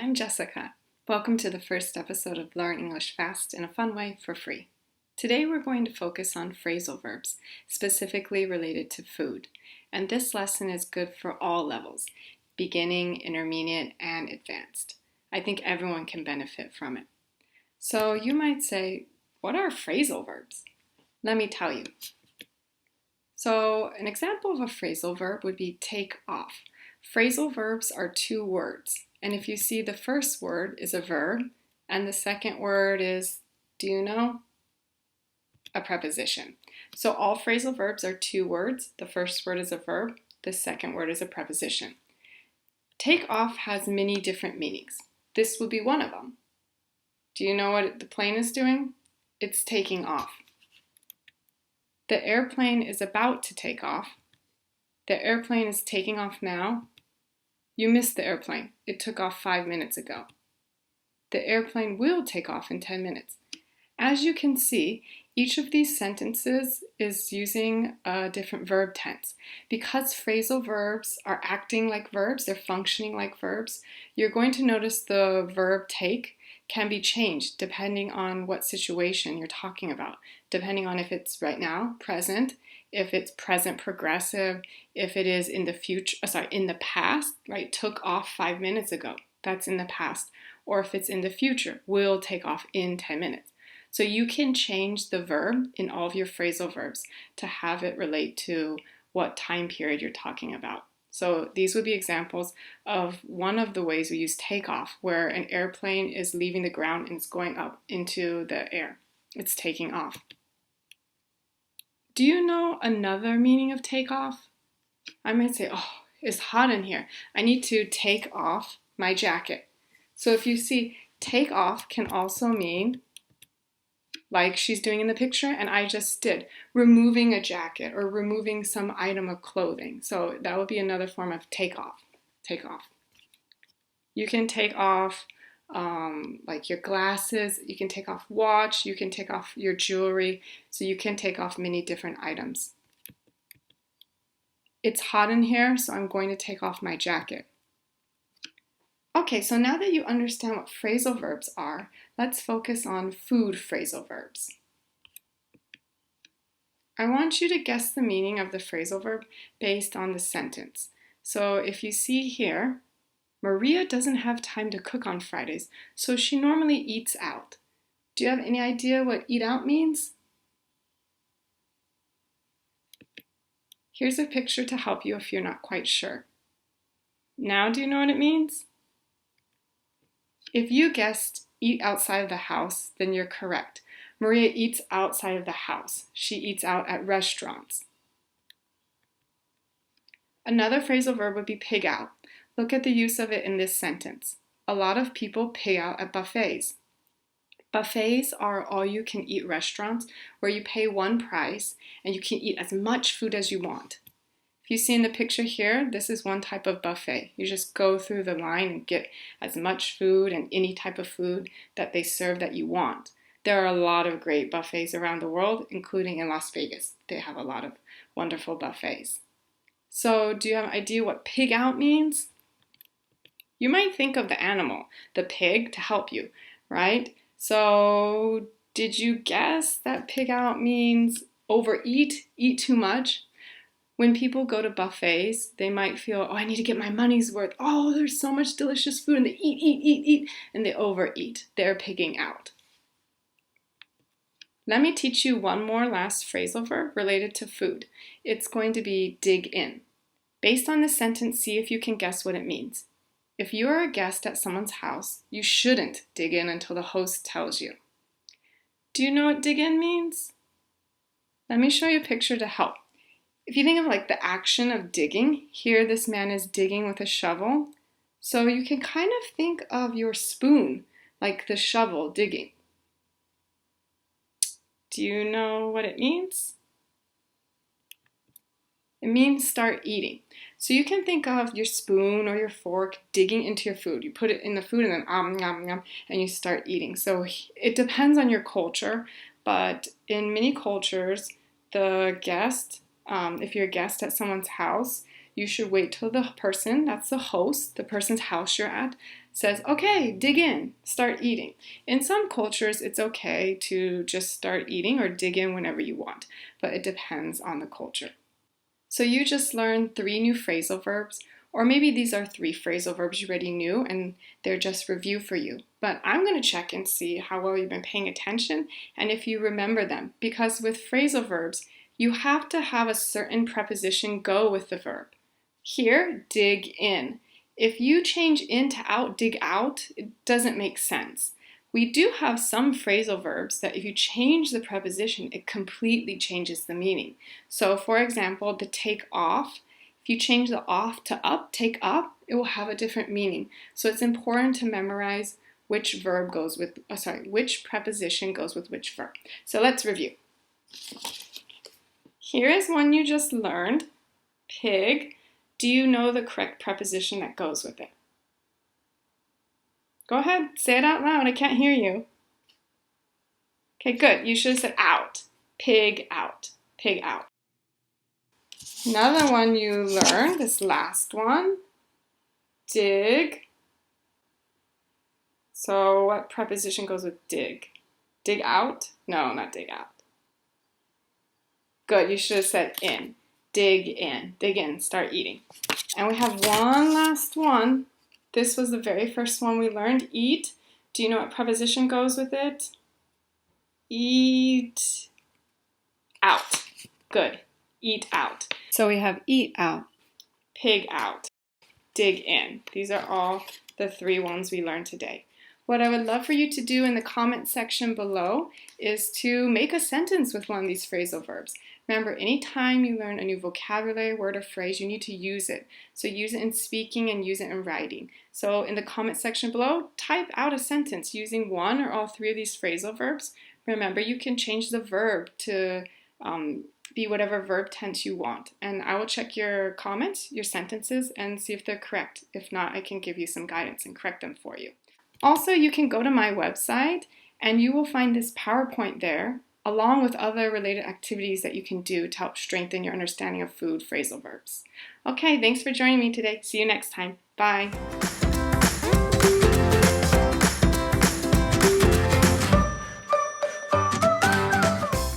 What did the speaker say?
I'm Jessica. Welcome to the first episode of Learn English Fast in a Fun Way for Free. Today we're going to focus on phrasal verbs, specifically related to food. And this lesson is good for all levels, beginning, intermediate, and advanced. I think everyone can benefit from it. So you might say, what are phrasal verbs? Let me tell you. So an example of a phrasal verb would be take off. Phrasal verbs are two words. And if you see the first word is a verb and the second word is, do you know? A preposition. So all phrasal verbs are two words. The first word is a verb. The second word is a preposition. Take off has many different meanings. This would be one of them. Do you know what the plane is doing? It's taking off. The airplane is about to take off. The airplane is taking off now. You missed the airplane. It took off 5 minutes ago. The airplane will take off in 10 minutes. As you can see, each of these sentences is using a different verb tense. Because phrasal verbs are acting like verbs, they're functioning like verbs, you're going to notice the verb take can be changed depending on what situation you're talking about, depending on if it's right now, present, if it's present progressive, if it is in the future, in the past, right, took off 5 minutes ago, that's in the past, or if it's in the future, will take off in 10 minutes. So you can change the verb in all of your phrasal verbs to have it relate to what time period you're talking about. So these would be examples of one of the ways we use take off, where an airplane is leaving the ground and it's going up into the air. It's taking off. Do you know another meaning of take off? I might say, oh, it's hot in here. I need to take off my jacket. So if you see, take off can also mean, like she's doing in the picture, and I just did, removing a jacket or removing some item of clothing. So that would be another form of take off. Take off. You can take off like your glasses, you can take off watch, you can take off your jewelry, so you can take off many different items. It's hot in here, so I'm going to take off my jacket. Okay, so now that you understand what phrasal verbs are, let's focus on food phrasal verbs. I want you to guess the meaning of the phrasal verb based on the sentence. So if you see here, Maria doesn't have time to cook on Fridays, so she normally eats out. Do you have any idea what eat out means? Here's a picture to help you if you're not quite sure. Now do you know what it means? If you guessed eat outside of the house, then you're correct. Maria eats outside of the house. She eats out at restaurants. Another phrasal verb would be pig out. Look at the use of it in this sentence. A lot of people pig out at buffets. Buffets are all-you-can-eat restaurants where you pay one price and you can eat as much food as you want. If you see in the picture here, this is one type of buffet. You just go through the line and get as much food and any type of food that they serve that you want. There are a lot of great buffets around the world, including in Las Vegas. They have a lot of wonderful buffets. So do you have an idea what pig out means? You might think of the animal, the pig, to help you, right? So did you guess that pig out means overeat, eat too much? When people go to buffets, they might feel, oh, I need to get my money's worth. Oh, there's so much delicious food, and they eat, and they overeat. They're pigging out. Let me teach you one more last phrasal verb related to food. It's going to be dig in. Based on this sentence, see if you can guess what it means. If you are a guest at someone's house, you shouldn't dig in until the host tells you. Do you know what dig in means? Let me show you a picture to help. If you think of like the action of digging, here this man is digging with a shovel. So you can kind of think of your spoon like the shovel digging. Do you know what it means? It means start eating. So you can think of your spoon or your fork digging into your food. You put it in the food and then yum, and you start eating. So it depends on your culture, but in many cultures, the guest, if you're a guest at someone's house, you should wait till the person, that's the host, the person's house you're at, says, okay, dig in, start eating. In some cultures, it's okay to just start eating or dig in whenever you want, but it depends on the culture. So you just learned 3 new phrasal verbs, or maybe these are 3 phrasal verbs you already knew and they're just review for you. But I'm going to check and see how well you've been paying attention and if you remember them, because with phrasal verbs, you have to have a certain preposition go with the verb. Here, dig in. If you change in to out, dig out, it doesn't make sense. We do have some phrasal verbs that if you change the preposition, it completely changes the meaning. So for example, the take off, if you change the off to up, take up, it will have a different meaning. So it's important to memorize which verb goes with, which preposition goes with which verb. So let's review. Here is one you just learned, pig. Do you know the correct preposition that goes with it? Go ahead, say it out loud, I can't hear you. Okay, good, you should have said out. Pig out, pig out. Another one you learned, this last one, dig. So what preposition goes with dig? Dig out? No, not dig out. Good, you should have said in. Dig in, start eating. And we have one last one. This was the very first one we learned, eat. Do you know what preposition goes with it? Eat out. Good, eat out. So we have eat out, pig out, dig in. These are all the 3 ones we learned today. What I would love for you to do in the comment section below is to make a sentence with one of these phrasal verbs. Remember, anytime you learn a new vocabulary, word, or phrase, you need to use it. So use it in speaking and use it in writing. So in the comment section below, type out a sentence using one or all 3 of these phrasal verbs. Remember, you can change the verb to be whatever verb tense you want. And I will check your comments, your sentences, and see if they're correct. If not, I can give you some guidance and correct them for you. Also, you can go to my website and you will find this PowerPoint there, along with other related activities that you can do to help strengthen your understanding of food phrasal verbs. Okay, thanks for joining me today. See you next time. Bye.